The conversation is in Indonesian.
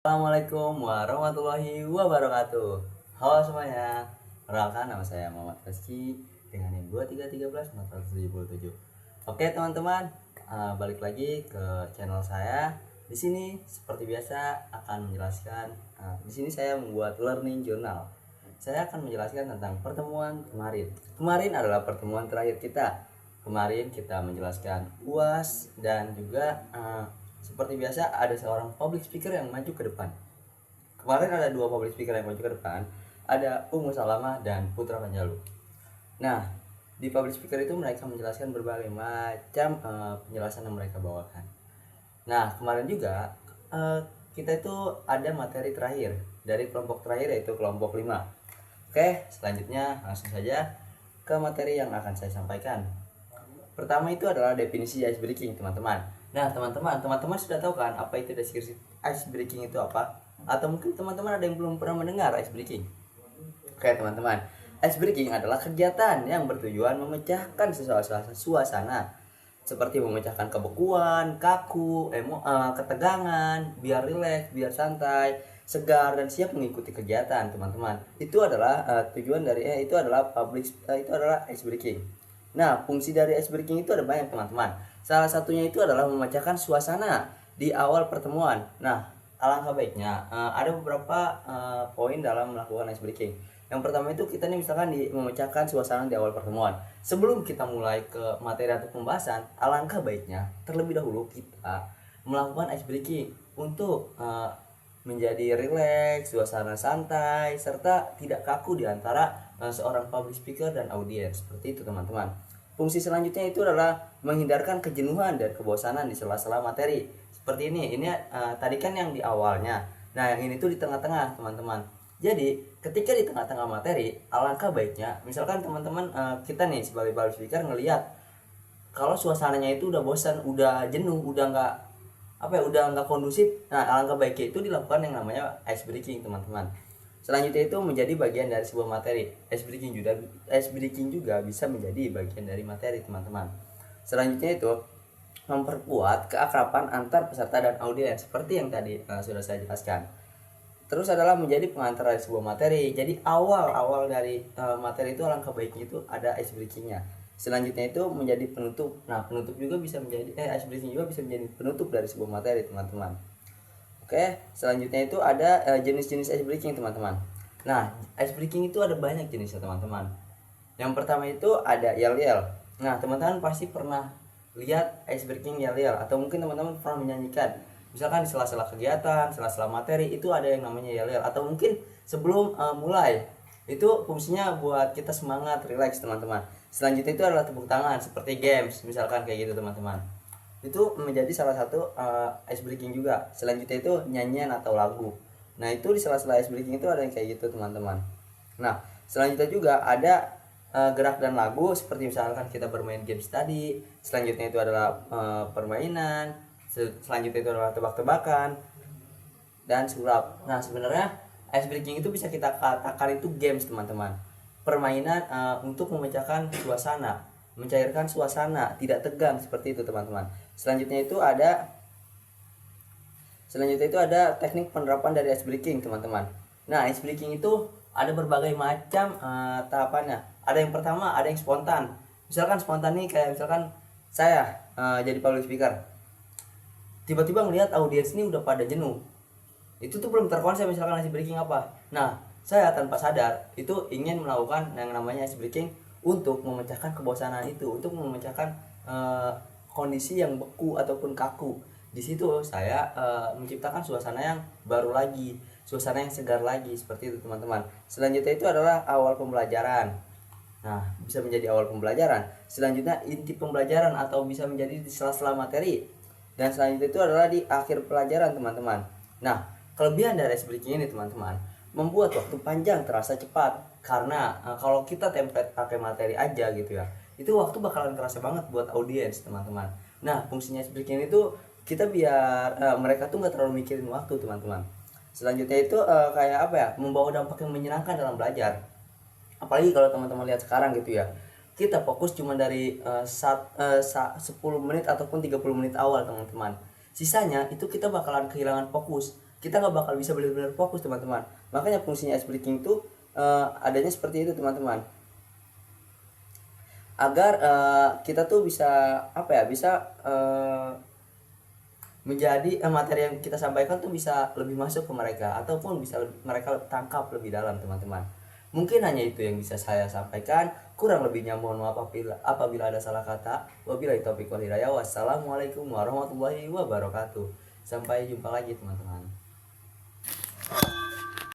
Assalamualaikum warahmatullahi wabarakatuh. Halo semuanya. Perkenalkan, nama saya Muhammad Rizky dengan NIM 2313477. Oke teman-teman, balik lagi ke channel saya. Di sini seperti biasa akan menjelaskan. Di sini saya membuat learning journal. Saya akan menjelaskan tentang pertemuan kemarin. Kemarin adalah pertemuan terakhir kita. Kemarin kita menjelaskan UAS dan juga seperti biasa ada seorang public speaker yang maju ke depan. Kemarin ada dua public speaker yang maju ke depan, ada Ummu Salamah dan Putra Panjalu. Nah, di public speaker itu mereka menjelaskan berbagai macam penjelasan yang mereka bawakan. Nah, kemarin juga kita itu ada materi terakhir dari kelompok terakhir, yaitu kelompok 5. Oke, selanjutnya langsung saja ke materi yang akan saya sampaikan. Pertama itu adalah definisi ice breaking, teman-teman. Nah, teman-teman sudah tahu kan apa itu definisi ice breaking itu apa? Atau mungkin teman-teman ada yang belum pernah mendengar ice breaking. Oke, teman-teman. Ice breaking adalah kegiatan yang bertujuan memecahkan suasana seperti memecahkan kebekuan, kaku, ketegangan, biar rileks, biar santai, segar dan siap mengikuti kegiatan, teman-teman. Itu adalah tujuan dari itu adalah itu adalah ice breaking. Nah, fungsi dari ice breaking itu ada banyak, teman-teman. Salah satunya itu adalah memecahkan suasana di awal pertemuan. Nah, alangkah baiknya ada beberapa poin dalam melakukan ice breaking. Yang pertama itu kita nih misalkan memecahkan suasana di awal pertemuan. Sebelum kita mulai ke materi atau pembahasan, alangkah baiknya terlebih dahulu kita melakukan ice breaking untuk menjadi rileks, suasana santai, serta tidak kaku di antara seorang public speaker dan audiens. Seperti itu, teman-teman. Fungsi selanjutnya itu adalah menghindarkan kejenuhan dan kebosanan di sela-sela materi. Seperti ini tadi kan yang di awalnya. Nah, yang ini tuh di tengah-tengah, teman-teman. Jadi, ketika di tengah-tengah materi, alangkah baiknya, misalkan teman-teman kita nih sebagai public speaker ngelihat kalau suasananya itu udah bosan, udah jenuh, udah nggak kondusif. Nah, alangkah baiknya itu dilakukan yang namanya ice breaking, teman-teman. Selanjutnya itu menjadi bagian dari sebuah materi. Ice breaking juga bisa menjadi bagian dari materi, teman-teman. Selanjutnya itu memperkuat keakraban antar peserta dan audiens seperti yang tadi sudah saya jelaskan. Terus adalah menjadi pengantar dari sebuah materi. Jadi awal dari materi itu alangkah baiknya itu ada ice breakingnya. Selanjutnya itu menjadi penutup. Nah, penutup juga bisa menjadi ice breaking juga bisa menjadi penutup dari sebuah materi, teman-teman. Oke, selanjutnya itu ada jenis-jenis ice breaking, teman-teman. Nah, ice breaking itu ada banyak jenisnya, teman-teman. Yang pertama itu ada yel-yel. Nah, teman-teman pasti pernah lihat ice breaking yel-yel, atau mungkin teman-teman pernah menyanyikan. Misalkan di sela-sela kegiatan, sela-sela materi itu ada yang namanya yel-yel, atau mungkin sebelum mulai. Itu fungsinya buat kita semangat, relax, teman-teman. Selanjutnya itu adalah tepuk tangan seperti games, misalkan kayak gitu, teman-teman. Itu menjadi salah satu ice breaking juga. Selanjutnya itu nyanyian atau lagu. Nah, itu di sela-sela ice breaking itu ada yang kayak gitu, teman-teman. Nah, selanjutnya juga ada gerak dan lagu seperti misalkan kita bermain games tadi. Selanjutnya itu adalah permainan. Selanjutnya itu adalah tebak-tebakan dan sulap. Nah, sebenarnya ice breaking itu bisa kita katakan itu games, teman-teman. Permainan untuk memecahkan suasana, mencairkan suasana, tidak tegang, seperti itu, teman-teman. Selanjutnya itu ada teknik penerapan dari ice breaking, teman-teman. Nah, ice breaking itu ada berbagai macam tahapannya. Ada yang pertama, ada yang spontan. Misalkan spontan nih kayak misalkan saya jadi public speaker. Tiba-tiba ngelihat audiens ini udah pada jenuh. Itu tuh belum terkonsep misalkan ice breaking apa. Nah, saya tanpa sadar itu ingin melakukan yang namanya ice breaking untuk memecahkan kebosanan itu, untuk memecahkan kondisi yang beku ataupun kaku. Di situ saya menciptakan suasana yang baru lagi, suasana yang segar lagi, seperti itu, teman-teman. Selanjutnya itu adalah awal pembelajaran. Nah, bisa menjadi awal pembelajaran. Selanjutnya inti pembelajaran atau bisa menjadi di sela-sela materi. Dan selanjutnya itu adalah di akhir pelajaran, teman-teman. Nah, kelebihan dari ice breaking ini, teman-teman, membuat waktu panjang terasa cepat. Karena kalau kita template pakai materi aja gitu ya, itu waktu bakalan terasa banget buat audiens, teman-teman. Nah, fungsinya ice breaking itu kita biar mereka tuh nggak terlalu mikirin waktu, teman-teman. Selanjutnya itu kayak apa ya, membawa dampak yang menyenangkan dalam belajar. Apalagi kalau teman-teman lihat sekarang gitu ya, kita fokus cuma dari 10 menit ataupun 30 menit awal, teman-teman. Sisanya itu kita bakalan kehilangan fokus. kita nggak bakal bisa benar-benar fokus teman-teman. Makanya fungsinya ice breaking tuh adanya seperti itu teman-teman, agar kita tuh bisa apa ya, bisa menjadi materi yang kita sampaikan tuh bisa lebih masuk ke mereka, ataupun bisa mereka tangkap lebih dalam teman-teman. Mungkin hanya itu yang bisa saya sampaikan, kurang lebihnya mohon maaf apabila ada salah kata. Wabillahi taufiq wal hidayah. Wassalamualaikum warahmatullahi wabarakatuh. Sampai jumpa lagi teman-teman.